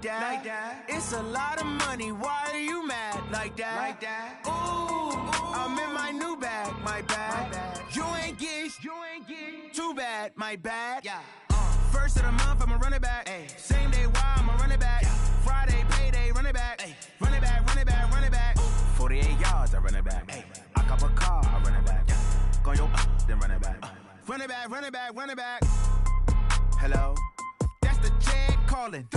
that. It's a lot of money. Why are you mad like that? Ooh, I'm in my new bag, my bad. You ain't get too bad, my bad. Yeah. First of the month, I'ma run it back. Ay. Same day, why I'ma run it back. Friday, payday, run it back. Ay. Run it back, run it back, run it back. 48 yards, I run it back. Ay. I cop a car, I run it back. Go yo, then run it back. Run it back, run it back, run it back. Hello? That's the check calling.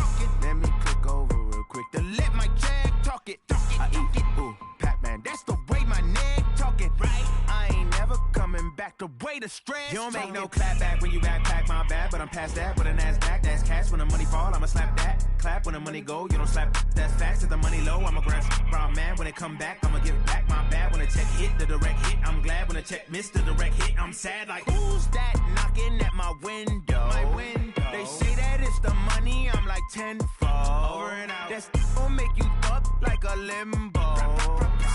Let me click over real quick to let my check talk it. I eat it, ooh, Pac-Man. That's the way my neck talking, right? I ain't never coming back. The way the stress. You don't make no clap back when you backpack, my bad. But I'm past that with an ass back. That's cash when the money fall. I'ma slap that. Clap when the money go. You don't slap. That's facts. If the money low, I'ma grab brown man. When it come back, I'ma give back my bad. When the check hit, the direct hit. I'm glad when the check missed the direct hit. I'm sad like who's that knocking at my window? My window. They say that it's the money. I'm like tenfold. Over and out. That's gon' make you up like a limbo.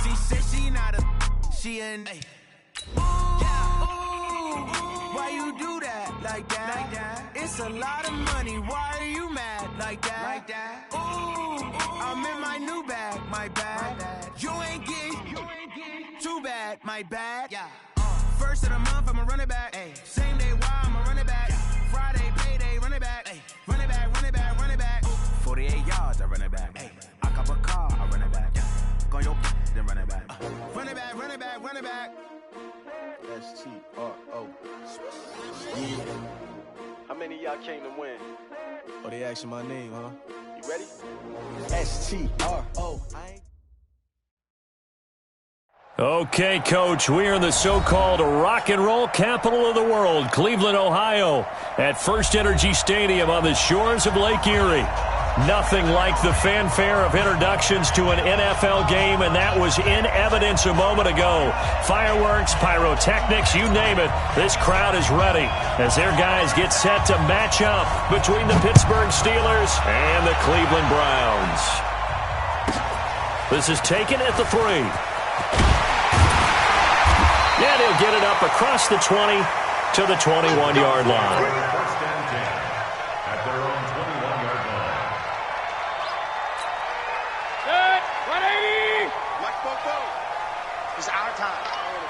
She said she not a. She an. Why you do that like that? It's a lot of money. Why are you mad like that? Ooh, I'm in my new bag, my bad. You ain't get too bad, my bad. Yeah. First of the month, I'ma run it back. Ay. Same day, why I'ma run it back. Friday, payday, run it back. Ay. Run it back, run it back, run it back. 48 yards, I run it back. Ay. I cop a car, I run it back. Go yo, then run it back. Run it back, run it back, run it back. STRO. Yeah. How many of y'all came to win? Oh, they asking my name, huh? You ready? STRO. Okay, Coach, we are in the so-called rock and roll capital of the world, Cleveland, Ohio, at First Energy Stadium on the shores of Lake Erie. Nothing like the fanfare of introductions to an NFL game, and that was in evidence a moment ago. Fireworks, pyrotechnics, you name it. This crowd is ready as their guys get set to match up between the Pittsburgh Steelers and the Cleveland Browns. This is taken at the 3. And he'll get it up across the 20 to the 21-yard line.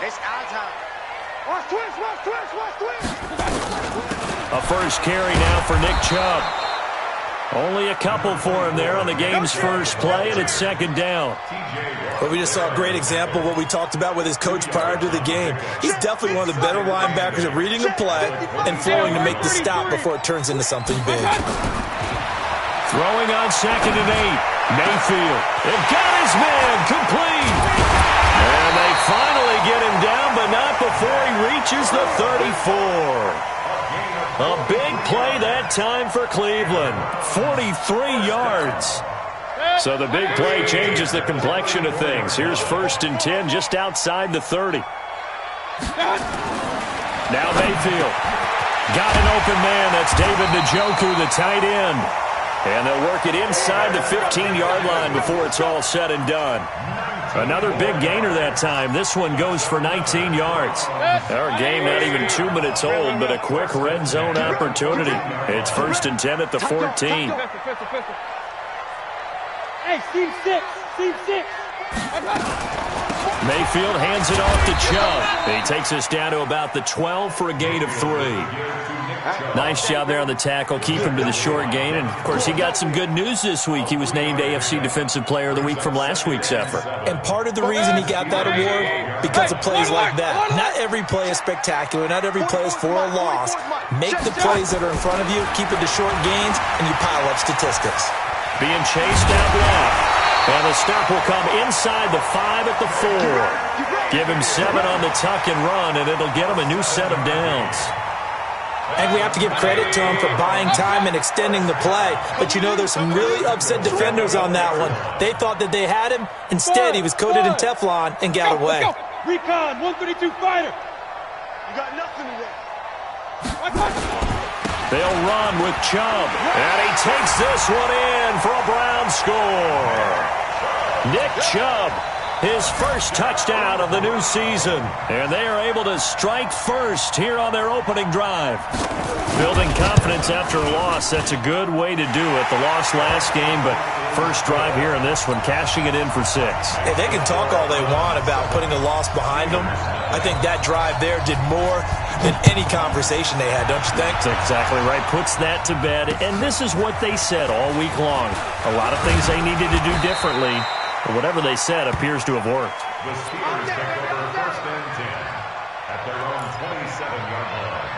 It's our time. Watch twist. A first carry now for Nick Chubb. Only a couple for him there on the game's first play, and it's second down. Well, we just saw a great example of what we talked about with his coach prior to the game. He's definitely one of the better linebackers at reading a play and flowing to make the stop before it turns into something big. Throwing on 2nd and 8. Mayfield. They've got his man complete. And they finally get him down, but not before he reaches the 34. A big play that time for Cleveland. 43 yards. So the big play changes the complexion of things. Here's 1st and 10 just outside the 30. Now Mayfield. Got an open man. That's David Njoku, the tight end. And they'll work it inside the 15-yard line before it's all said and done. Another big gainer that time. This one goes for 19 yards. Our game not even 2 minutes old, but a quick red zone opportunity. It's 1st and 10 at the 14. Hey, Steve 6. Mayfield hands it off to Chubb. He takes us down to about the 12 for a gain of 3. Nice job there on the tackle. Keep him to the short gain. And, of course, he got some good news this week. He was named AFC Defensive Player of the Week from last week's effort. And part of the reason he got that award, because of plays like that. Not every play is spectacular. Not every play is for a loss. Make the plays that are in front of you, keep it to short gains, and you pile up statistics. Being chased out left. And the stop will come inside the 5 at the 4. Give him 7 on the tuck and run, and it'll get him a new set of downs. And we have to give credit to him for buying time and extending the play. But, you know, there's some really upset defenders on that one. They thought that they had him. Instead, he was coated in Teflon and got away. Recon, 132 fighter. You got nothing today. They'll run with Chubb. And he takes this one in for a Brown score. Nick Chubb his first touchdown of the new season. And they are able to strike first here on their opening drive. Building confidence after a loss, that's a good way to do it. The loss last game, but first drive here in this one, cashing it in for 6. Hey, they can talk all they want about putting a loss behind them. I think that drive there did more than any conversation they had, don't you think? That's exactly right. Puts that to bed. And this is what they said all week long. A lot of things they needed to do differently. But whatever they said appears to have worked. The Steelers take over 1st and 10 at their own 27-yard line.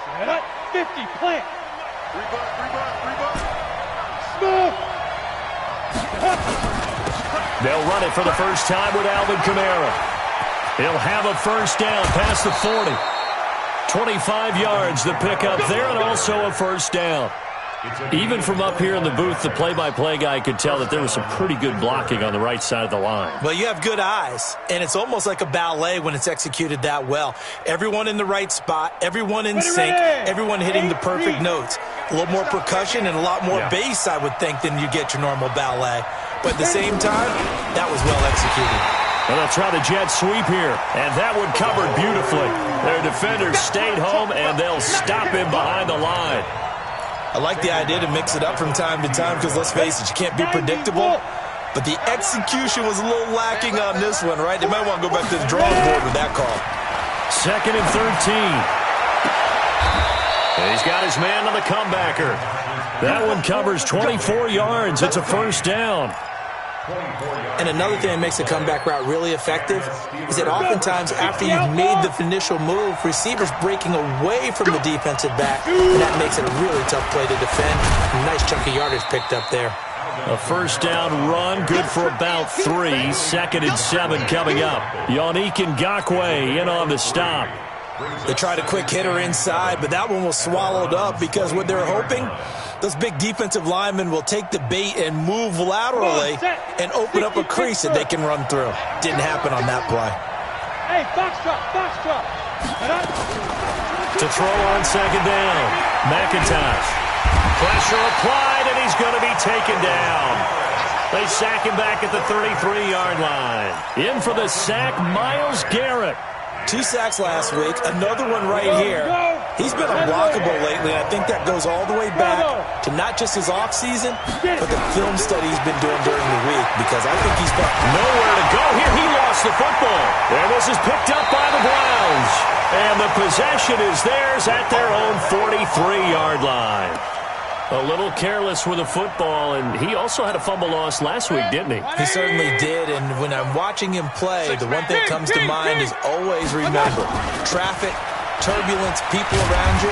Set up, 50, plant. Rebuck. Smooth. They'll run it for the first time with Alvin Kamara. He'll have a first down past the 40. 25 yards the pickup there, and also a first down. Even from up here in the booth, the play-by-play guy could tell that there was some pretty good blocking on the right side of the line. Well, you have good eyes, and it's almost like a ballet when it's executed that well. Everyone in the right spot, everyone in sync, everyone hitting the perfect notes. A little more percussion and a lot more bass, I would think, than you get your normal ballet. But at the same time, that was well executed. Well, they'll try the jet sweep here, and that one covered beautifully. Their defenders stayed home, and they'll stop him behind the line. I like the idea to mix it up from time to time because, let's face it, you can't be predictable. But the execution was a little lacking on this one, right? They might want to go back to the drawing board with that call. 2nd and 13. And he's got his man on the comebacker. That one covers 24 yards. It's a first down. And another thing that makes the comeback route really effective is that oftentimes after you've made the initial move, receivers breaking away from the defensive back, and that makes it a really tough play to defend. A nice chunk of yardage picked up there. A first down run, good for about 3. 2nd and 7 coming up. Yannick Ngakoue in on the stop. They tried a quick hitter inside, but that one was swallowed up because what they're hoping, those big defensive linemen will take the bait and move laterally and open up a crease that they can run through. Didn't happen on that play. Hey, box drop. To throw on 2nd down, McIntosh. Pressure applied, and he's going to be taken down. They sack him back at the 33-yard line. In for the sack, Myles Garrett. 2 sacks last week, another one right here. He's been unblockable lately, and I think that goes all the way back to not just his offseason, but the film study he's been doing during the week, because I think he's got nowhere to go here. He lost the football. And this is picked up by the Browns. And the possession is theirs at their own 43-yard line. A little careless with the football, and he also had a fumble loss last week, didn't he? He certainly did, and when I'm watching him play, the one thing that comes to mind is always remember, traffic, turbulence, people around you,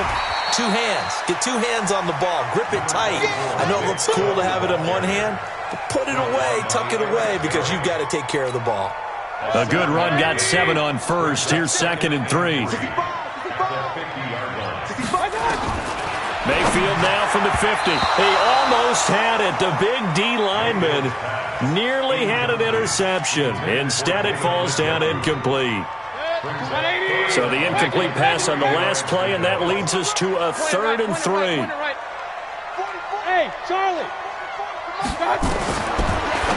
2 hands. Get 2 hands on the ball. Grip it tight. I know it looks cool to have it in one hand, but put it away, tuck it away, because you've got to take care of the ball. A good run, got 7 on first. Here's 2nd and 3. Mayfield now from the 50. He almost had it. The big D lineman nearly had an interception. Instead, it falls down incomplete. So the incomplete pass on the last play, and that leads us to a 3rd and 3. Hey, Charlie.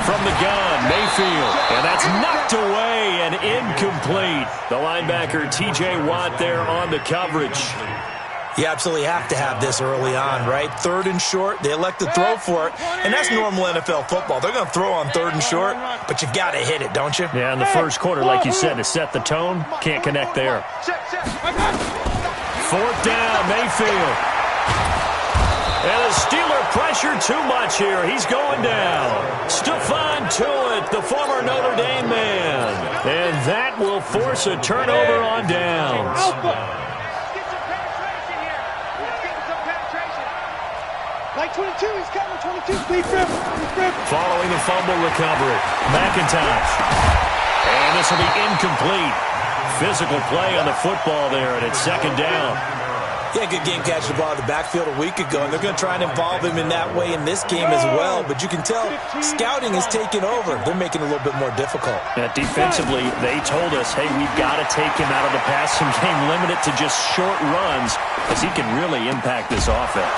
From the gun, Mayfield. And that's knocked away and incomplete. The linebacker, T.J. Watt, there on the coverage. You absolutely have to have this early on, right? 3rd and short, they elect to throw for it, and that's normal NFL football. They're going to throw on 3rd and short, but you've got to hit it, don't you? Yeah, in the first quarter, like you said, to set the tone, can't connect there. 4th down, Mayfield. And the Steeler pressure too much here. He's going down. Stephon Tuitt, the former Notre Dame man. And that will force a turnover on downs. Like 22, he's coming, 22, big rip. Following the fumble recovery, McIntosh. And this will be incomplete. Physical play on the football there, and it's 2nd down. Yeah, good game catching the ball in the backfield a week ago, and they're going to try and involve him in that way in this game as well. But you can tell scouting is taking over. They're making it a little bit more difficult. Yeah, defensively, they told us, hey, we've got to take him out of the passing game, limit it to just short runs, as he can really impact this offense.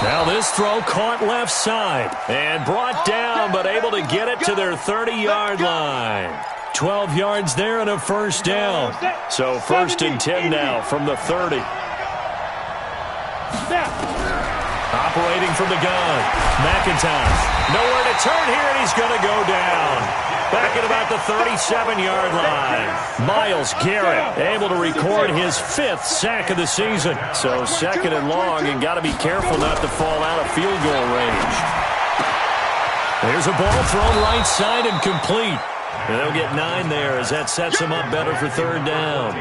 Now this throw caught left side and brought down, but able to get it to their 30-yard line. 12 yards there and a first down. So 1st and 10 now from the 30. Operating from the gun, McIntosh. Nowhere to turn here, and he's going to go down. Back at about the 37-yard line. Myles Garrett able to record his 5th sack of the season. So 2nd and long, and got to be careful not to fall out of field goal range. There's a ball thrown right side and complete. And they'll get 9 there as that sets them up better for 3rd down.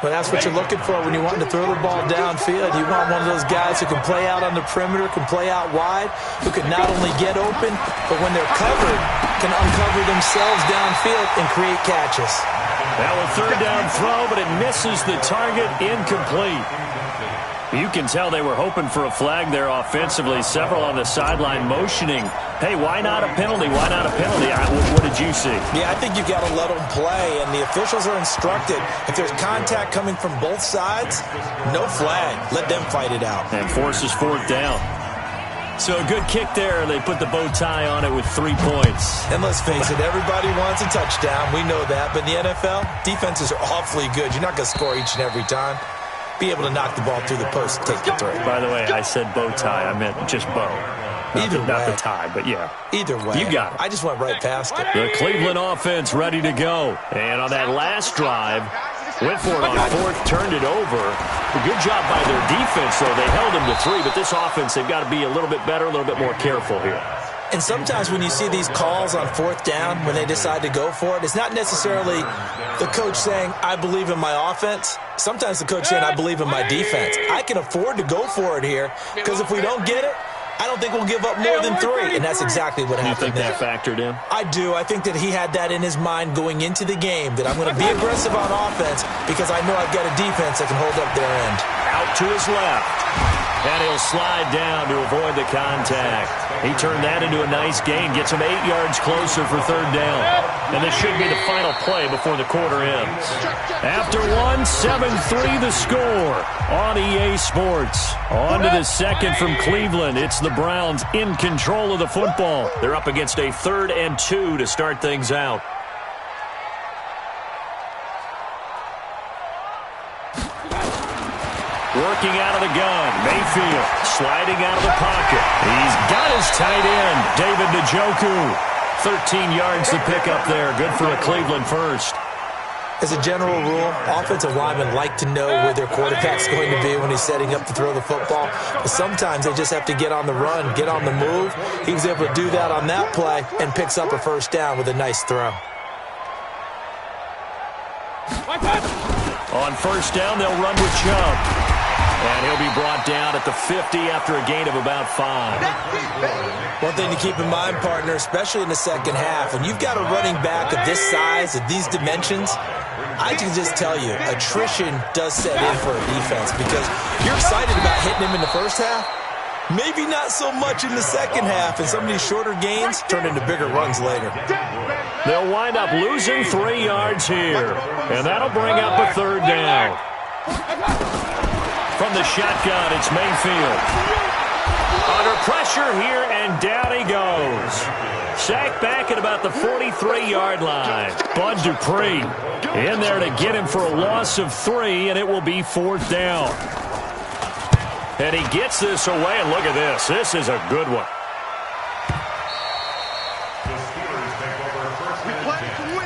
Well, that's what you're looking for when you want to throw the ball downfield. You want one of those guys who can play out on the perimeter, can play out wide, who can not only get open, but when they're covered, can uncover themselves downfield and create catches. Now a 3rd down throw, but it misses the target, incomplete. You can tell they were hoping for a flag there offensively. Several on the sideline motioning. Hey, why not a penalty? Why not a penalty? What did you see? Yeah, I think you've got to let them play, and the officials are instructed. If there's contact coming from both sides, no flag. Let them fight it out. And forces 4th down. So a good kick there. They put the bow tie on it with 3 points. And let's face it, everybody wants a touchdown. We know that. But in the NFL, defenses are awfully good. You're not going to score each and every time. Be able to knock the ball through the post and take the throw. By the way, I said bow tie. I meant just bow. Not the tie, but yeah. Either way. You got it. I just went right past it. The Cleveland offense ready to go. And on that last drive, went for it on 4th, turned it over. A good job by their defense, though. They held them to 3, but this offense, they've got to be a little bit better, a little bit more careful here. And sometimes when you see these calls on 4th down, when they decide to go for it, it's not necessarily the coach saying, I believe in my offense. Sometimes the coach saying, I believe in my defense. I can afford to go for it here, because if we don't get it, I don't think we'll give up more than 3. And that's exactly what happened. You think that factored in? I do. I think that he had that in his mind going into the game, that I'm going to be aggressive on offense because I know I've got a defense that can hold up their end. Out to his left. And he'll slide down to avoid the contact. He turned that into a nice gain. Gets him 8 yards closer for 3rd down. And this should be the final play before the quarter ends. After 7-3 the score on EA Sports. On to the 2nd from Cleveland. It's the Browns in control of the football. They're up against a 3rd and 2 to start things out. Working out of the gun, Mayfield sliding out of the pocket. He's got his tight end, David Njoku. 13 yards to pick up there. Good for a Cleveland first. As a general rule, offensive linemen like to know where their quarterback's going to be when he's setting up to throw the football. But sometimes they just have to get on the run, get on the move. He was able to do that on that play and picks up a 1st down with a nice throw. On 1st down, they'll run with Chubb. And he'll be brought down at the 50 after a gain of about 5. One thing to keep in mind, partner, especially in the second half, when you've got a running back of this size, of these dimensions, I can just tell you, attrition does set in for a defense because you're excited about hitting him in the first half. Maybe not so much in the second half, and some of these shorter gains turn into bigger runs later. They'll wind up losing 3 yards here, and that'll bring up a 3rd down. From the shotgun, it's Mayfield. Under pressure here, and down he goes. Sacked back at about the 43-yard line. Bud Dupree in there to get him for a loss of 3, and it will be 4th down. And he gets this away, and look at this. This is a good one. The Steelers take over 1st and 10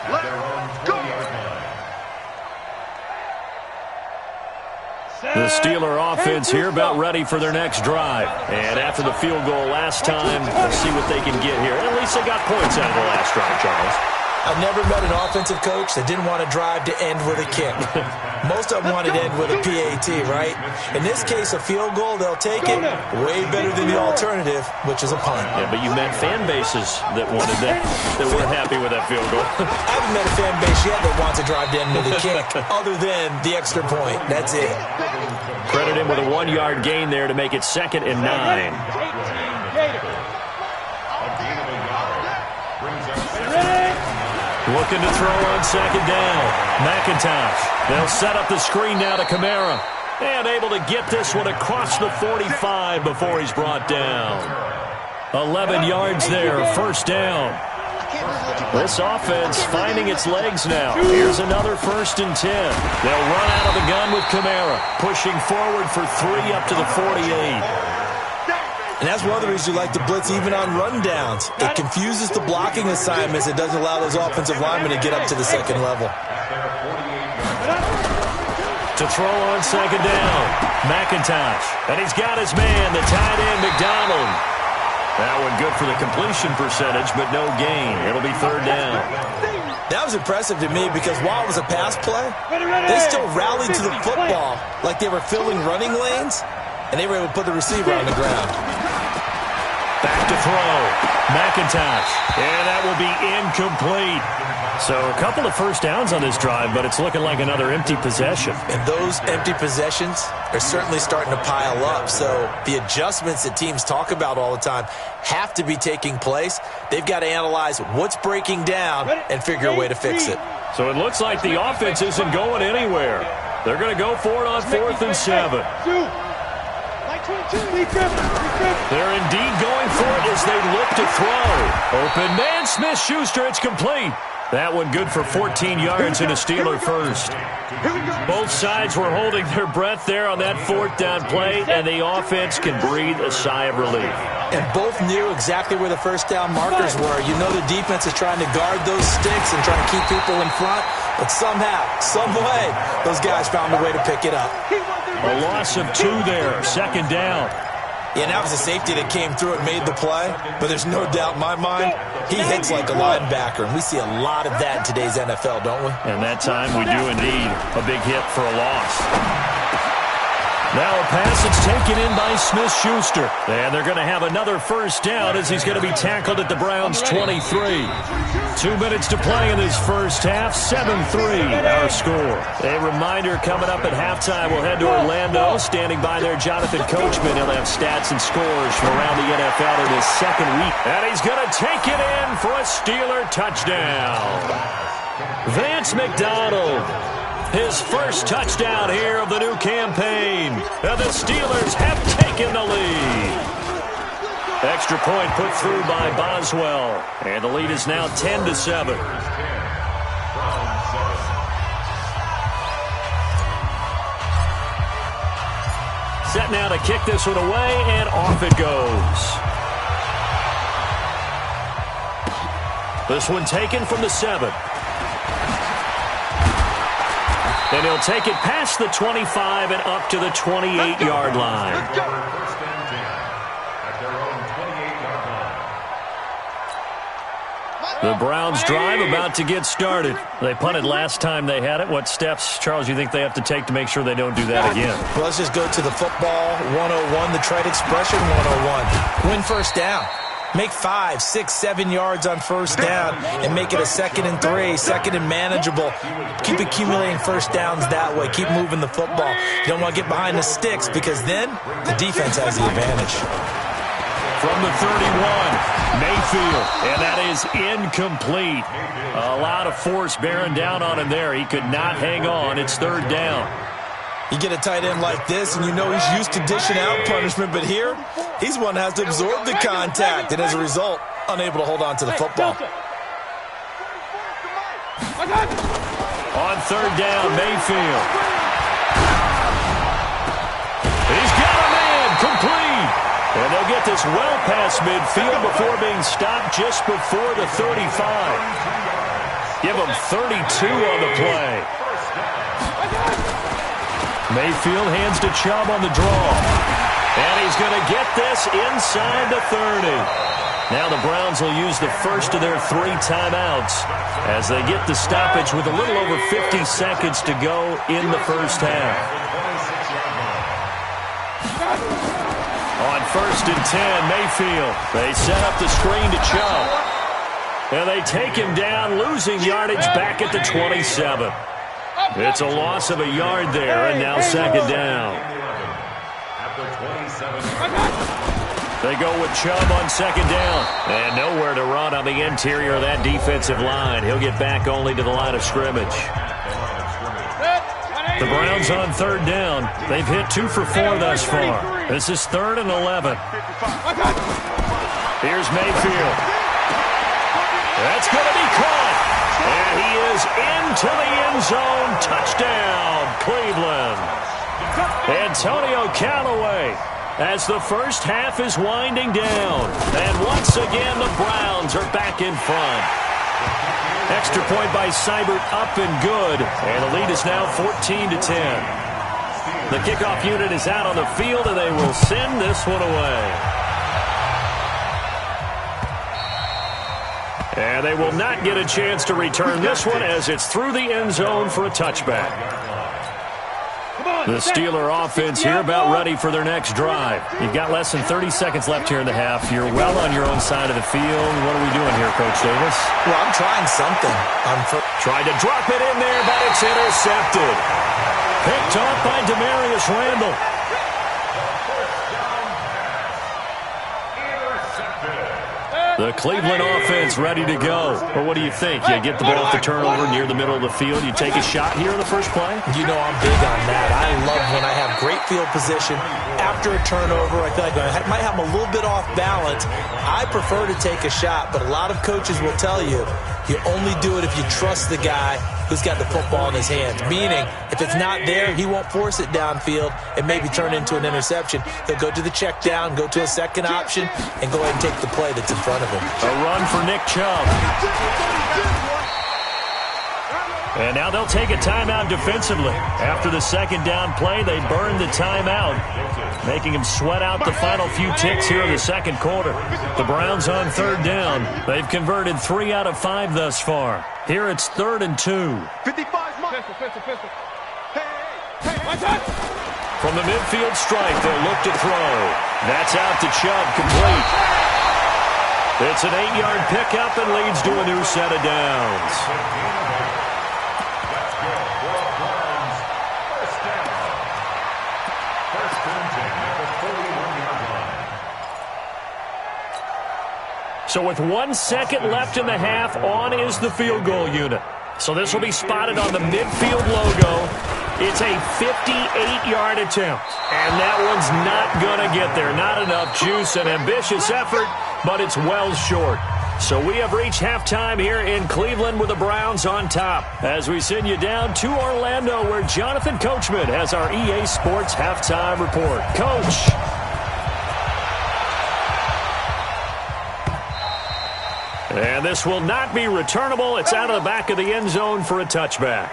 at their own 20-yard line. The Steeler offense here about ready for their next drive. And after the field goal last time, let's see what they can get here. At least they got points out of the last drive, Charles. I've never met an offensive coach that didn't want to drive to end with a kick. Most of them wanted to end with a PAT, right? In this case, a field goal, they'll take it way better than the alternative, which is a punt. Yeah, but you met fan bases that wanted that weren't happy with that field goal. I haven't met a fan base yet that wants to drive to end with a kick, other than the extra point. That's it. Credit him with a 1-yard gain there to make it 2nd and 9. Looking to throw on 2nd down. McIntosh. They'll set up the screen now to Kamara. And able to get this one across the 45 before he's brought down. 11 yards there, 1st down. This offense finding its legs now. Here's another 1st and 10. They'll run out of the gun with Kamara. Pushing forward for 3 up to the 48. And that's one of the reasons you like to blitz even on rundowns. It confuses the blocking assignments. It doesn't allow those offensive linemen to get up to the 2nd level. To throw on 2nd down, McIntosh. And he's got his man, the tight end, McDonald. That one good for the completion percentage, but no gain. It'll be 3rd down. That was impressive to me because while it was a pass play, they still rallied to the football like they were filling running lanes, and they were able to put the receiver on the ground. Back to throw. McIntosh. And that will be incomplete. So a couple of 1st downs on this drive, but it's looking like another empty possession. And those empty possessions are certainly starting to pile up. So the adjustments that teams talk about all the time have to be taking place. They've got to analyze what's breaking down and figure a way to fix it. So it looks like the offense isn't going anywhere. They're going to go for it on 4th and 7. They're indeed going for it as they look to throw. Open man, Smith-Schuster, it's complete. That one good for 14 yards and a Steeler first. Both sides were holding their breath there on that 4th down play, and the offense can breathe a sigh of relief. And both knew exactly where the 1st down markers were. You know the defense is trying to guard those sticks and trying to keep people in front, but somehow, some way, those guys found a way to pick it up. A loss of 2 there, 2nd down. Yeah, and that was a safety that came through and made the play, but there's no doubt in my mind, he hits like a linebacker, and we see a lot of that in today's NFL, don't we? And that time we do indeed. A big hit for a loss. Now a pass that's taken in by Smith-Schuster. And they're going to have another 1st down as he's going to be tackled at the Browns' 23. 2 minutes to play in this 1st half. 7-3 our score. A reminder coming up at halftime. We'll head to Orlando. Standing by there, Jonathan Coachman. He'll have stats and scores from around the NFL in his 2nd week. And he's going to take it in for a Steeler touchdown. Vance McDonald. His 1st touchdown here of the new campaign. And the Steelers have taken the lead. Extra point put through by Boswell. And the lead is now 10-7. Set now to kick this one away, and off it goes. This one taken from the 7. And he'll take it past the 25 and up to the 28-yard line. The Browns drive about to get started. They punted last time they had it. What steps, Charles, you think they have to take to make sure they don't do that again? Well, let's just go to the football 101, the trade expression 101. Win 1st down. Make 5, 6, 7 yards on 1st down and make it a 2nd and 3, 2nd and manageable. Keep accumulating 1st downs that way. Keep moving the football. You don't want to get behind the sticks because then the defense has the advantage. From the 31, Mayfield, and that is incomplete. A lot of force bearing down on him there. He could not hang on. It's 3rd down. You get a tight end like this, and you know he's used to dishing out punishment, but here, he's one that has to absorb the contact, and as a result, unable to hold on to the football. On 3rd down, Mayfield. He's got a man, complete. And they'll get this well past midfield before being stopped just before the 35. Give him 32 on the play. Mayfield hands to Chubb on the draw. And he's going to get this inside the 30. Now the Browns will use the first of their 3 timeouts as they get the stoppage with a little over 50 seconds to go in the first half. On 1st and 10, Mayfield. They set up the screen to Chubb. And they take him down, losing yardage back at the 27. It's a loss of a yard there, and now 2nd down. They go with Chubb on 2nd down. And nowhere to run on the interior of that defensive line. He'll get back only to the line of scrimmage. The Browns on 3rd down. They've hit 2 for 4 thus far. This is 3rd and 11. Here's Mayfield. That's going to be caught. And he is into the end zone. Touchdown, Cleveland. Antonio Callaway as the first half is winding down. And once again, the Browns are back in front. Extra point by Seibert up and good. And the lead is now 14-10. The kickoff unit is out on the field, and they will send this one away. And they will not get a chance to return this one as it's through the end zone for a touchback. The Steeler offense here about ready for their next drive. You've got less than 30 seconds left here in the half. You're well on your own side of the field. What are we doing here, Coach Davis? Well, I'm trying something. Tried to drop it in there, but it's intercepted. Picked off by Demarius Randall. The Cleveland offense ready to go. Well, what do you think? You get the ball off the turnover near the middle of the field. You take a shot here in the first play? You know I'm big on that. I love when I have great field position. After a turnover, I feel like I might have a little bit off balance. I prefer to take a shot, but a lot of coaches will tell you only do it if you trust the guy who's got the football in his hands. Meaning, if it's not there, he won't force it downfield and maybe turn into an interception. He'll go to the check down, go to a second option, and go ahead and take the play that's in front of him. A run for Nick Chubb. And now they'll take a timeout defensively. After the 2nd down play, they burn the timeout, making him sweat out the final few ticks here in the 2nd quarter. The Browns on 3rd down. They've converted 3 out of 5 thus far. Here it's 3rd and 2. 55 pistol. From the midfield stripe, they'll look to throw. That's out to Chubb, complete. It's an 8-yard pickup and leads to a new set of downs. So with 1 second left in the half, on is the field goal unit. So this will be spotted on the midfield logo. It's a 58-yard attempt. And that one's not going to get there. Not enough juice, an ambitious effort, but it's well short. So we have reached halftime here in Cleveland with the Browns on top. As we send you down to Orlando, where Jonathan Coachman has our EA Sports halftime report. Coach. And this will not be returnable. It's out of the back of the end zone for a touchback.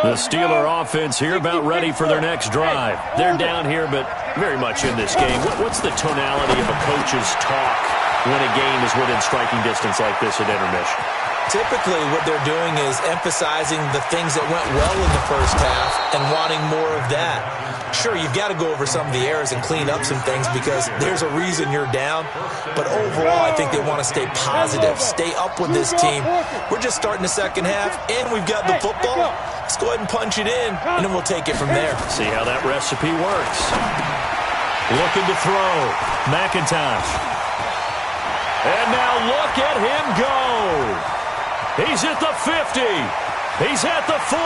The Steeler offense here about ready for their next drive. They're down here, but very much in this game. What's the tonality of a coach's talk when a game is within striking distance like this at intermission? Typically, what they're doing is emphasizing the things that went well in the first half and wanting more of that. Sure, you've got to go over some of the errors and clean up some things because there's a reason you're down. But overall, I think they want to stay positive, stay up with this team. We're just starting the second half, and we've got the football. Let's go ahead and punch it in, and then we'll take it from there. See how that recipe works. Looking to throw. McIntosh. And now look at him go. He's at the 50. He's at the 40.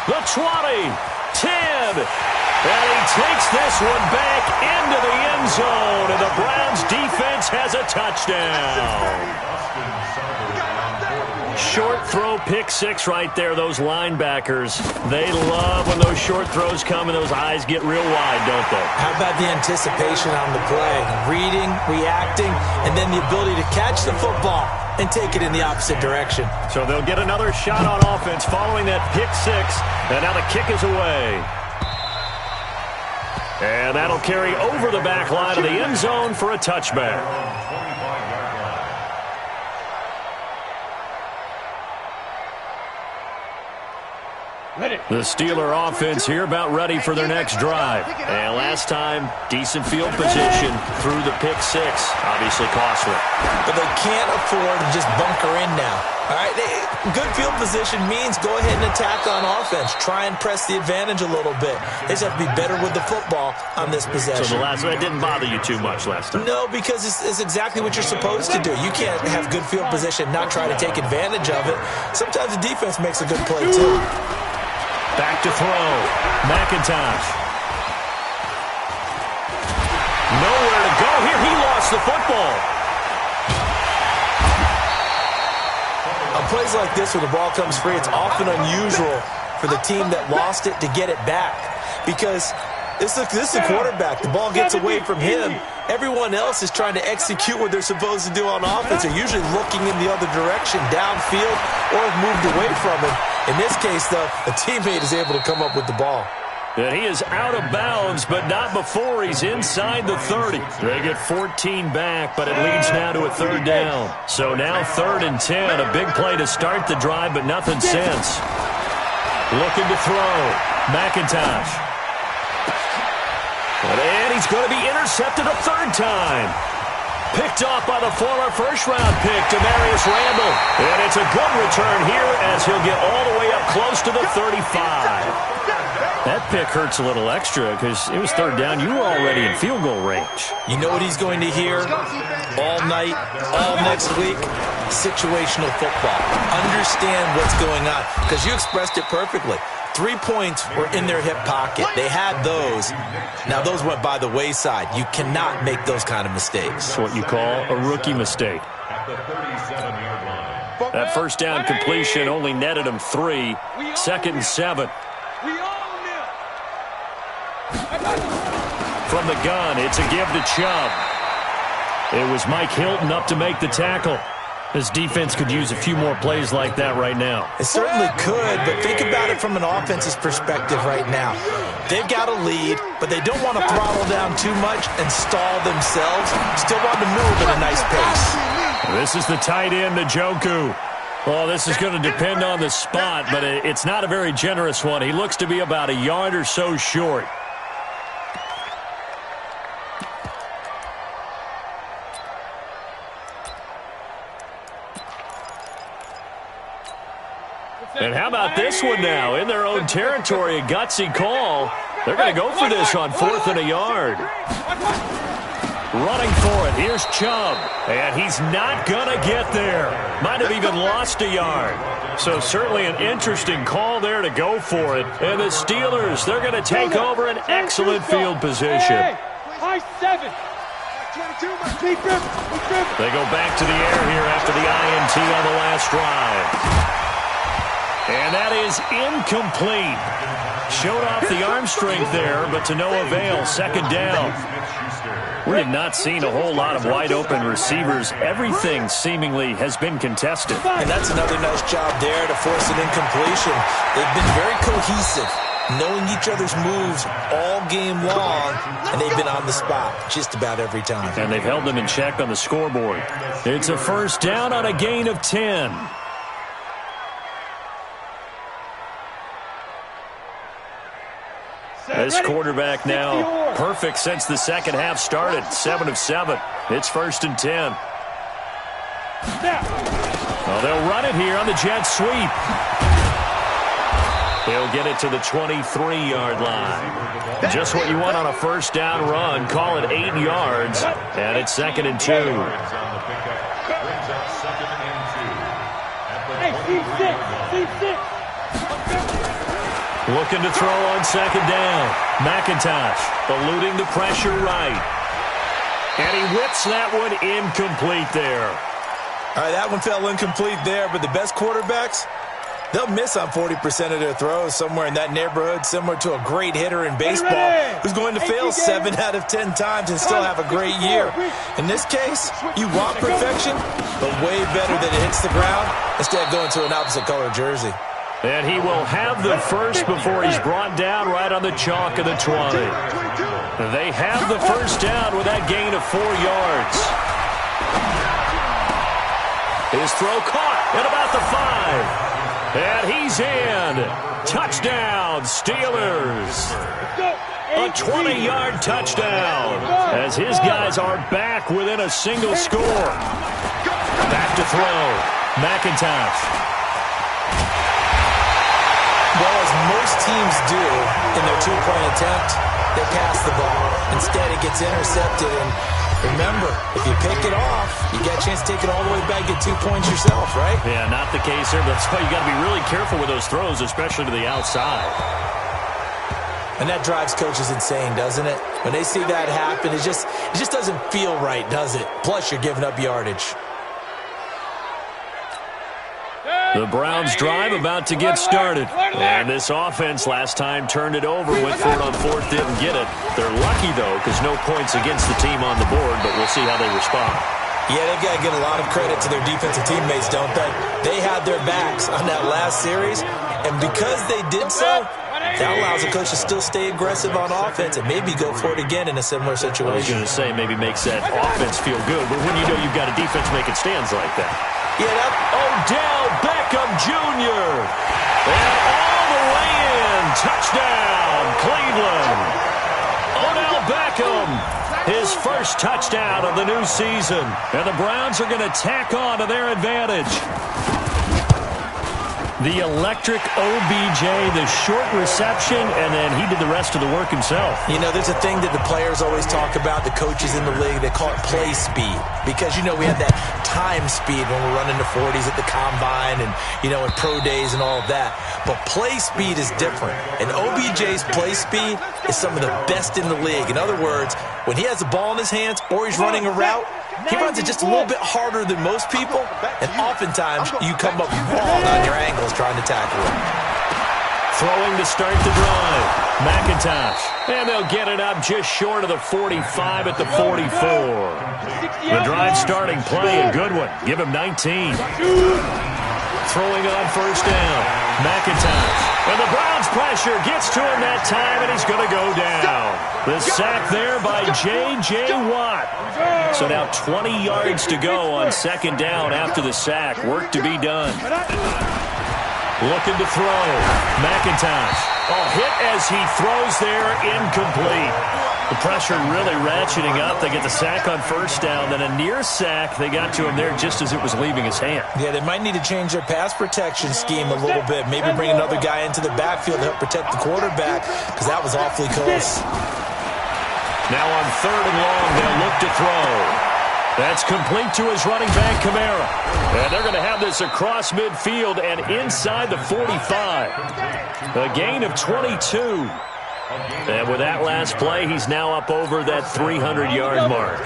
The 20. 10. And he takes this one back into the end zone, and the Browns defense has a touchdown. Short throw, pick six right there. Those linebackers, they love when those short throws come and those eyes get real wide, don't they? How about the anticipation on the play? Reading, reacting, and then the ability to catch the football and take it in the opposite direction. So they'll get another shot on offense following that pick six, and now the kick is away. And that'll carry over the back line of the end zone for a touchback. The Steeler offense here about ready for their next drive. And last time, decent field position through the pick six. Obviously costly. But they can't afford to just bunker in now. All right, good field position means go ahead and attack on offense. Try and press the advantage a little bit. They just have to be better with the football on this possession. So the last one didn't bother you too much last time? No, because it's exactly what you're supposed to do. You can't have good field position, not try to take advantage of it. Sometimes the defense makes a good play, too. Back to throw. McIntosh. Nowhere to go here. He lost the football. On plays like this where the ball comes free, it's often unusual for the team that lost it to get it back. Because this is a quarterback. The ball gets away from him. Everyone else is trying to execute what they're supposed to do on offense. They're usually looking in the other direction, downfield, or have moved away from him. In this case, though, a teammate is able to come up with the ball. And he is out of bounds, but not before he's inside the 30. They get 14 back, but it leads now to a third down. So now 3rd and 10, a big play to start the drive, but nothing since. Looking to throw. McIntosh. And he's going to be intercepted a third time. Picked off by the former first-round pick, Demarius Randall. And it's a good return here as he'll get all the way up close to the 35. That pick hurts a little extra because it was third down. You were already in field goal range. You know what he's going to hear all night, all next week? Situational football. Understand what's going on because you expressed it perfectly. 3 points were in their hip pocket. They had those. Now, those went by the wayside. You cannot make those kind of mistakes. That's what you call a rookie mistake. That first down completion only netted him 3. 2nd and 7. From the gun, it's a give to Chubb. It was Mike Hilton up to make the tackle. This defense could use a few more plays like that right now. It certainly could, but think about it from an offense's perspective right now. They've got a lead, but they don't want to throttle down too much and stall themselves. Still want to move at a nice pace. This is the tight end, Njoku. Well, this is going to depend on the spot, but it's not a very generous one. He looks to be about a yard or so short. And how about this one now? In their own territory, a gutsy call. They're going to go for this on 4th and a yard. Running for it. Here's Chubb. And he's not going to get there. Might have even lost a yard. So certainly an interesting call there to go for it. And the Steelers, they're going to take over an excellent field position. High 7. They go back to the air here after the INT on the last drive. And that is incomplete. Showed off the arm strength there, but to no avail. 2nd down. We have not seen a whole lot of wide-open receivers. Everything seemingly has been contested. And that's another nice job there to force an incompletion. They've been very cohesive, knowing each other's moves all game long, and they've been on the spot just about every time. And they've held them in check on the scoreboard. It's a first down on a gain of 10. This quarterback now perfect since the second half started. 7 of 7. It's 1st and 10. Well, they'll run it here on the jet sweep. He'll get it to the 23-yard line. Just what you want on a first down run. Call it 8 yards. And it's 2nd and 2. Hey, C6. Looking to throw on second down. McIntosh eluding the pressure right. And he whips that one incomplete there. All right, that one fell incomplete there, but the best quarterbacks, they'll miss on 40% of their throws, somewhere in that neighborhood, similar to a great hitter in baseball who's going to fail 7 out of 10 times and still have a great year. In this case, you want perfection, but way better that it hits the ground instead of going to an opposite color jersey. And he will have the first before he's brought down right on the chalk of the 20. They have the first down with that gain of 4 yards. His throw caught at about the 5. And he's in. Touchdown, Steelers. A 20-yard touchdown as his guys are back within a single score. Back to throw. McIntosh. Well, as most teams do in their two-point attempt, they pass the ball. Instead, it gets intercepted. And remember, if you pick it off, you get a chance to take it all the way back, get 2 points yourself, right? Yeah, not the case here. That's why you got to be really careful with those throws, especially to the outside. And that drives coaches insane, doesn't it? When they see that happen, it just doesn't feel right, does it? Plus, you're giving up yardage. The Browns drive about to get started. And this offense last time turned it over, went for it on 4th, didn't get it. They're lucky, though, because no points against the team on the board, but we'll see how they respond. Yeah, they've got to give a lot of credit to their defensive teammates, don't they? They had their backs on that last series, and because they did so, that allows the coach to still stay aggressive on offense and maybe go for it again in a similar situation. I was going to say maybe makes that offense feel good, but when you know you've got a defense making stands like that. Yeah, Odell Beckham Jr. And all the way in. Touchdown, Cleveland. Odell Beckham, his first touchdown of the new season. And the Browns are going to tack on to their advantage. The electric OBJ, the short reception, and then he did the rest of the work himself. You know, there's a thing that the players always talk about, the coaches in the league, they call it play speed. Because, you know, we had that time speed when we're running the 40s at the combine and, you know, in pro days and all of that. But play speed is different. And OBJ's play speed is some of the best in the league. In other words, when he has the ball in his hands or he's running a route, he runs it just a little bit harder than most people, and oftentimes you come up wrong on your angles trying to tackle him. Throwing to start the drive. McIntosh. And they'll get it up just short of the 45 at the 44. The drive starting play, a good one. Give him 19. Throwing on first down. McIntosh. And the Browns pressure gets to him that time, and he's going to go down. The sack there by J.J. Watt. So now 20 yards to go on second down after the sack. Work to be done. Looking to throw. McIntosh. Hit as he throws there, incomplete. The pressure really ratcheting up. They get the sack on first down, then a near sack. They got to him there just as it was leaving his hand. Yeah, they might need to change their pass protection scheme a little bit. Maybe bring another guy into the backfield to help protect the quarterback, because that was awfully close. Now on 3rd and long, they'll look to throw. That's complete to his running back, Kamara. And they're going to have this across midfield and inside the 45. A gain of 22. And with that last play, he's now up over that 300-yard mark.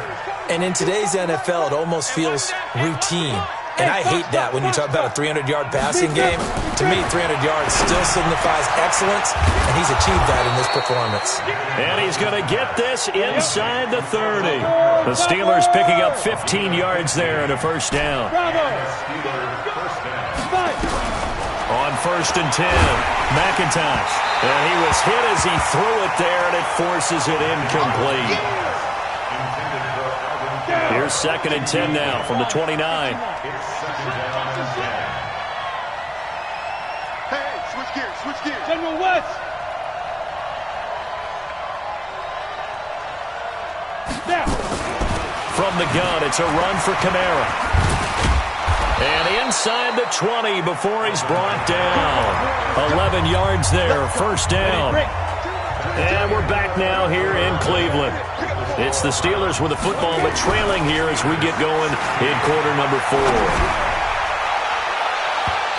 And in today's NFL, it almost feels routine. And I hate that when you talk about a 300-yard passing game. To me, 300 yards still signifies excellence, and he's achieved that in this performance. And he's going to get this inside the 30. The Steelers picking up 15 yards there and a first down. On 1st and 10, McIntosh. And he was hit as he threw it there, and it forces it incomplete. Here's 2nd and 10 now from the 29. Hey, switch gears. General West. Now. From the gun, it's a run for Kamara. And inside the 20 before he's brought down. 11 yards there, first down. And we're back now here in Cleveland. It's the Steelers with the football, but trailing here as we get going in quarter number 4.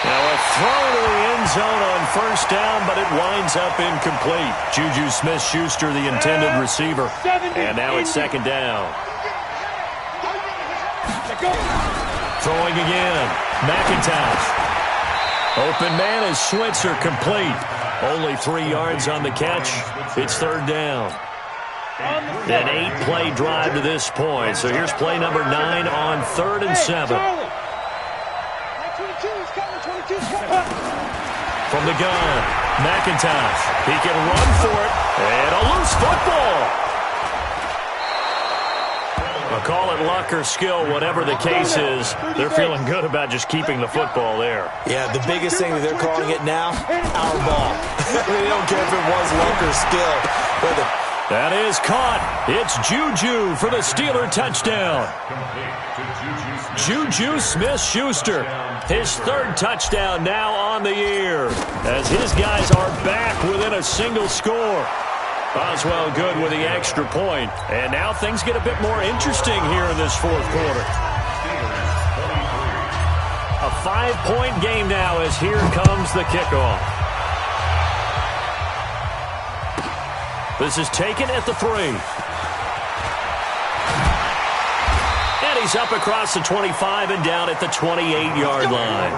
Now a throw to the end end zone on first down, but it winds up incomplete. Juju Smith-Schuster, the intended receiver. And now it's second down. Throwing again. McIntosh. Open man is Switzer, complete. Only 3 yards on the catch. It's third down. An 8-play drive to this point. So here's play number 9 on 3rd and 7. From the gun, McIntosh. He can run for it. And a loose football. I'll call it luck or skill, whatever the case is. They're feeling good about just keeping the football there. Yeah, the biggest thing that they're calling it now, our ball. They don't care if it was luck or skill. That is caught. It's Juju for the Steeler touchdown. Juju Smith-Schuster, his 3rd touchdown now on the year, as his guys are back within a single score. Oswell good with the extra point. And now things get a bit more interesting here in this 4th quarter. A 5-point game now as here comes the kickoff. This is taken at the 3. And he's up across the 25 and down at the 28-yard line.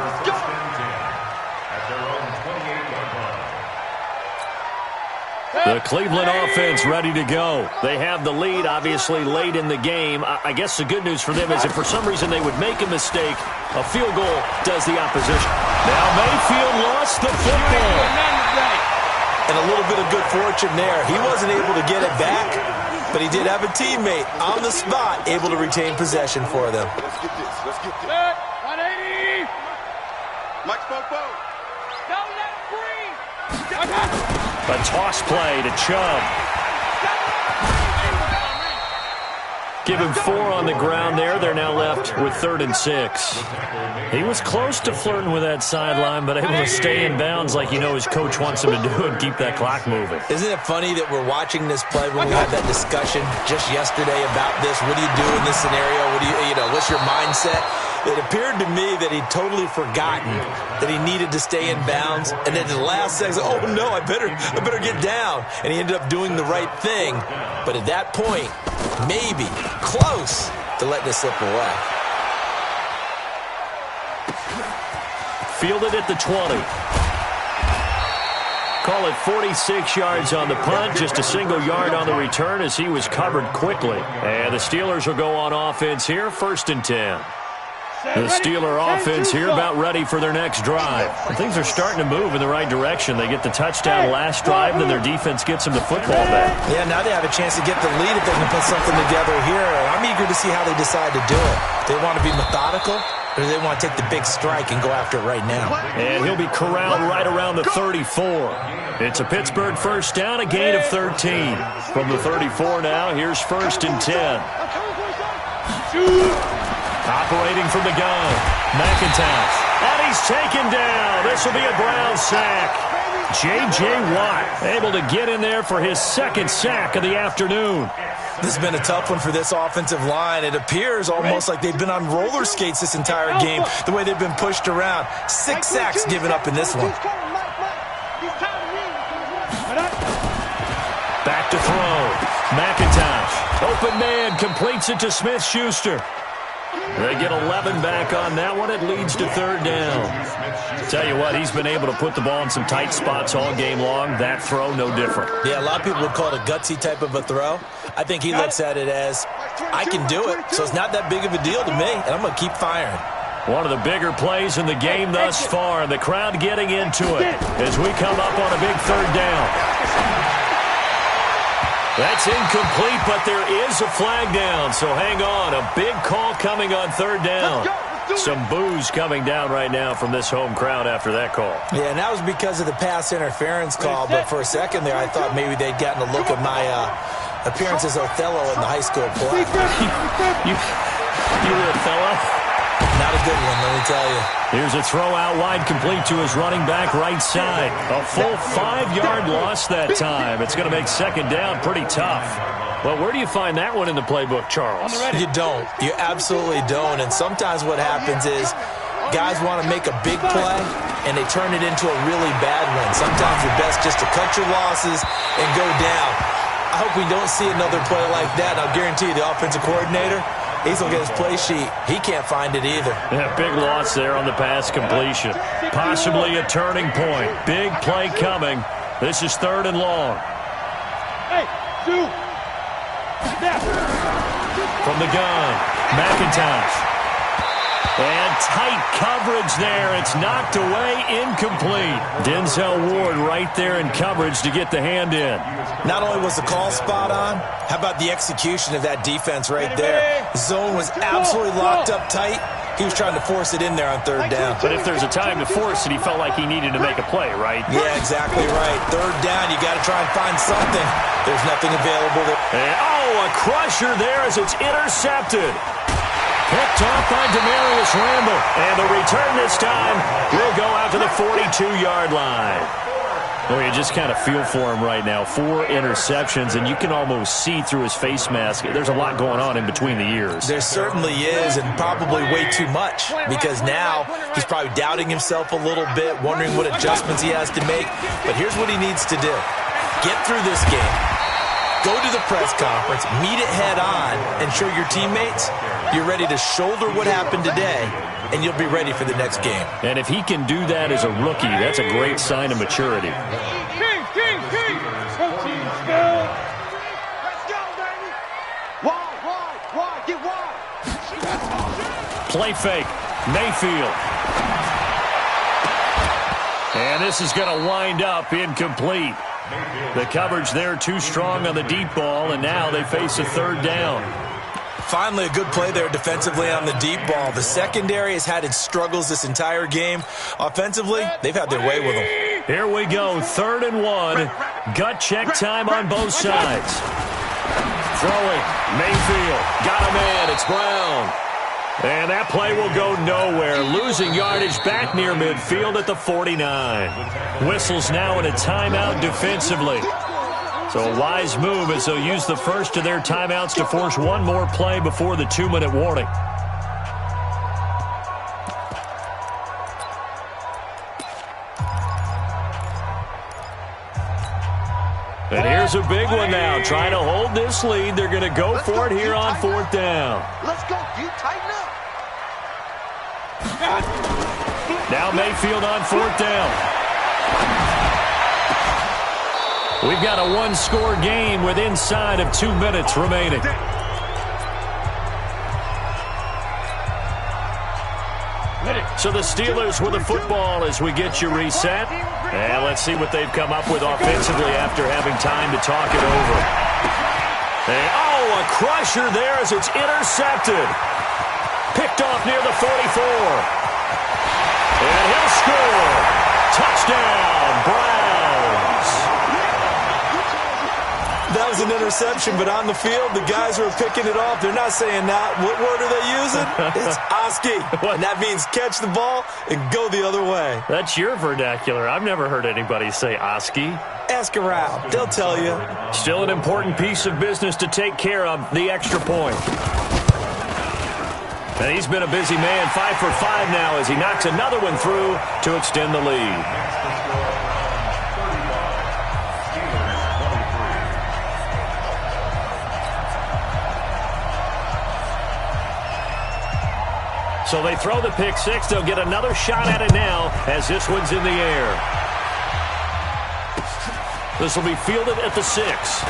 The Cleveland offense ready to go. They have the lead, obviously, late in the game. I guess the good news for them is if for some reason they would make a mistake, a field goal does the opposition. Now Mayfield lost the football. And a little bit of good fortune there. He wasn't able to get it back, but he did have a teammate on the spot able to retain possession for them. Let's get this. Let's get this. 180. Mike Spopo. Don't let him breathe. A toss play to Chubb. Give him 4 on the ground there. They're now left with 3rd and 6. He was close to flirting with that sideline, but able to stay in bounds like you know his coach wants him to do and keep that clock moving. Isn't it funny that we're watching this play when we had that discussion just yesterday about this? What do you do in this scenario? What's your mindset? It appeared to me that he'd totally forgotten that he needed to stay in bounds, and then the last second, oh no, I better get down. And he ended up doing the right thing. But at that point, maybe close to letting it slip away. Fielded at the 20. Call it 46 yards on the punt, just a single yard on the return as he was covered quickly. And the Steelers will go on offense here, 1st and 10. The Steeler offense here about ready for their next drive. Things are starting to move in the right direction. They get the touchdown last drive, then their defense gets them the football back. Yeah, now they have a chance to get the lead if they can put something together here. I'm eager to see how they decide to do it. They want to be methodical, or do they want to take the big strike and go after it right now? And he'll be corralled right around the 34. It's a Pittsburgh first down, a gain of 13. From the 34 now, here's 1st and 10. Operating from the gun, McIntosh. And he's taken down. This will be a Brown sack. J.J. Watt able to get in there for his 2nd sack of the afternoon. This has been a tough one for this offensive line. It appears almost like they've been on roller skates this entire game, the way they've been pushed around. 6 sacks given up in this one. Back to throw. McIntosh. Open man completes it to Smith-Schuster. They get 11 back on that one. It leads to 3rd down. Tell you what, he's been able to put the ball in some tight spots all game long. That throw, no different. Yeah, a lot of people would call it a gutsy type of a throw. I think he looks at it as, I can do it, so it's not that big of a deal to me, and I'm going to keep firing. One of the bigger plays in the game thus far, and the crowd getting into it as we come up on a big 3rd down. That's incomplete, but there is a flag down, so hang on. A big call coming on 3rd down. Some boos coming down right now from this home crowd after that call. Yeah, and that was because of the pass interference call, but for a second there I thought maybe they'd gotten a look at my appearance as Othello in the high school play. You were Othello? Not a good one, let me tell you. Here's a throw out wide, complete to his running back right side. A full 5-yard loss that time. It's going to make 2nd down pretty tough. Well, where do you find that one in the playbook, Charles? You don't. You absolutely don't. And sometimes what happens is Guys want to make a big play, and they turn it into a really bad one. Sometimes it's best just to cut your losses and go down. I hope we don't see another play like that. I'll guarantee you the offensive coordinator, he's going to get his play sheet. He can't find it either. Yeah, big loss there on the pass completion. Possibly a turning point. Big play coming. This is 3rd and long. Hey, shoot. From the gun, McIntosh. And tight coverage there. It's knocked away, incomplete. Denzel Ward right there in coverage to get the hand in. Not only was the call spot on, how about the execution of that defense right there? The zone was absolutely locked up tight. He was trying to force it in there on 3rd down. But if there's a time to force it, he felt like he needed to make a play, right? Yeah, exactly right. 3rd down, you got to try and find something. There's nothing available there. And, oh, a crusher there as it's intercepted. Picked off by Damarious Randall. And the return this time will go out to the 42-yard line. Well, you just kind of feel for him right now. 4 interceptions, and you can almost see through his face mask. There's a lot going on in between the ears. There certainly is, and probably way too much, because now he's probably doubting himself a little bit, wondering what adjustments he has to make. But here's what he needs to do. Get through this game. Go to the press conference, meet it head on, and show your teammates you're ready to shoulder what happened today, and you'll be ready for the next game. And if he can do that as a rookie, that's a great sign of maturity. King. Protein still. Let's go, baby. Wide. Get wide. Play fake. Mayfield. And this is going to wind up incomplete. The coverage there too strong on the deep ball, and now they face a 3rd down. Finally, a good play there defensively on the deep ball. The secondary has had its struggles this entire game. Offensively, they've had their way with them. Here we go, 3rd and 1. Gut check time on both sides. Throwing, Mayfield. Got a man, it's Brown. And that play will go nowhere. Losing yardage back near midfield at the 49. Whistles now in a timeout defensively. So a wise move as they'll use the first of their timeouts to force one more play before the 2-minute warning. And here's a big one now. Trying to hold this lead. They're going to go for it here on 4th down. Let's go. You tighten up. Now Mayfield on 4th down. We've got a one-score game with inside of 2 minutes remaining. So the Steelers with the football as we get you reset. And let's see what they've come up with offensively after having time to talk it over. And, oh, a crusher there as it's intercepted. Picked off near the 44. And he'll score. Touchdown, Browns. That was an interception, but on the field, the guys who are picking it off, they're not saying that. What word are they using? It's Oski. And that means catch the ball and go the other way. That's your vernacular. I've never heard anybody say Oski. Ask around. They'll tell you. Still an important piece of business to take care of, the extra point. And he's been a busy man, 5 for 5 now as he knocks another one through to extend the lead. So they throw the pick six. They'll get another shot at it now as this one's in the air. This will be fielded at the 6.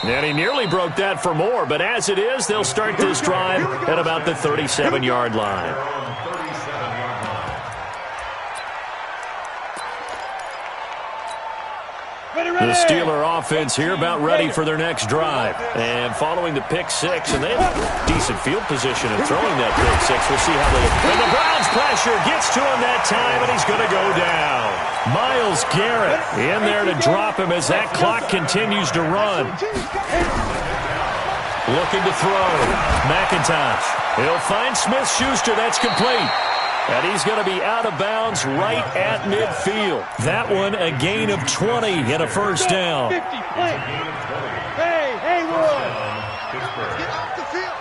And he nearly broke that for more, but as it is, they'll start this drive at about the 37-yard line. The Steeler offense here about ready for their next drive. And following the pick six, and they have decent field position in throwing that pick six. We'll see how they... And the Browns pressure gets to him that time, and he's going to go down. Myles Garrett in there to drop him as that clock continues to run. Looking to throw. McIntosh. He'll find Smith-Schuster. That's complete. And he's going to be out of bounds right at midfield. That one a gain of 20 and a first down. Hey, Haywood. Get off the field.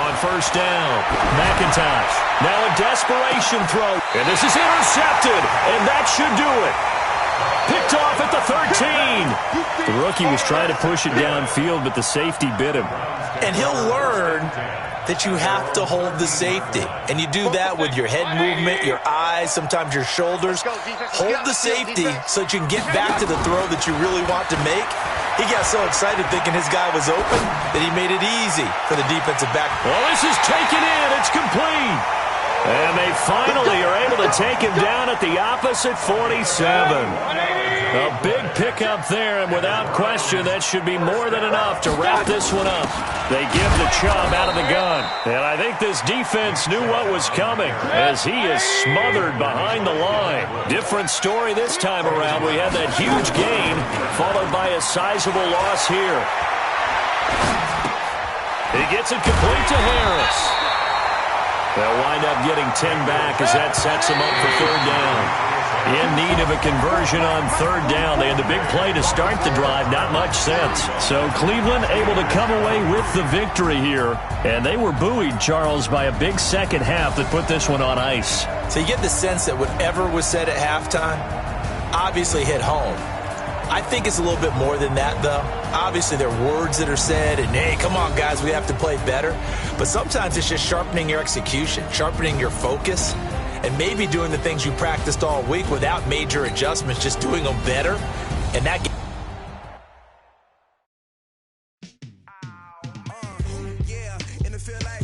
on first down. McIntosh. Now a desperation throw. And this is intercepted. And that should do it. Picked off at the 13. The rookie was trying to push it downfield, but the safety bit him. And he'll learn that you have to hold the safety. And you do that with your head movement, your eyes, sometimes your shoulders. Hold the safety so that you can get back to the throw that you really want to make. He got so excited thinking his guy was open that he made it easy for the defensive back. Well, this is taken in. It's complete. And they finally are able to take him down at the opposite 47. A big pickup there, and without question, that should be more than enough to wrap this one up. They give the Chubb out of the gun. And I think this defense knew what was coming as he is smothered behind the line. Different story this time around. We had that huge gain followed by a sizable loss here. He gets it complete to Harris. They'll wind up getting 10 back as that sets them up for third down. In need of a conversion on third down. They had the big play to start the drive. Not much sense. So Cleveland able to come away with the victory here. And they were buoyed, Charles, by a big second half that put this one on ice. So you get the sense that whatever was said at halftime obviously hit home. I think it's a little bit more than that, though. Obviously, there are words that are said, and, hey, come on, guys, we have to play better. But sometimes it's just sharpening your execution, sharpening your focus, and maybe doing the things you practiced all week without major adjustments, just doing them better. And that yeah, and it feel like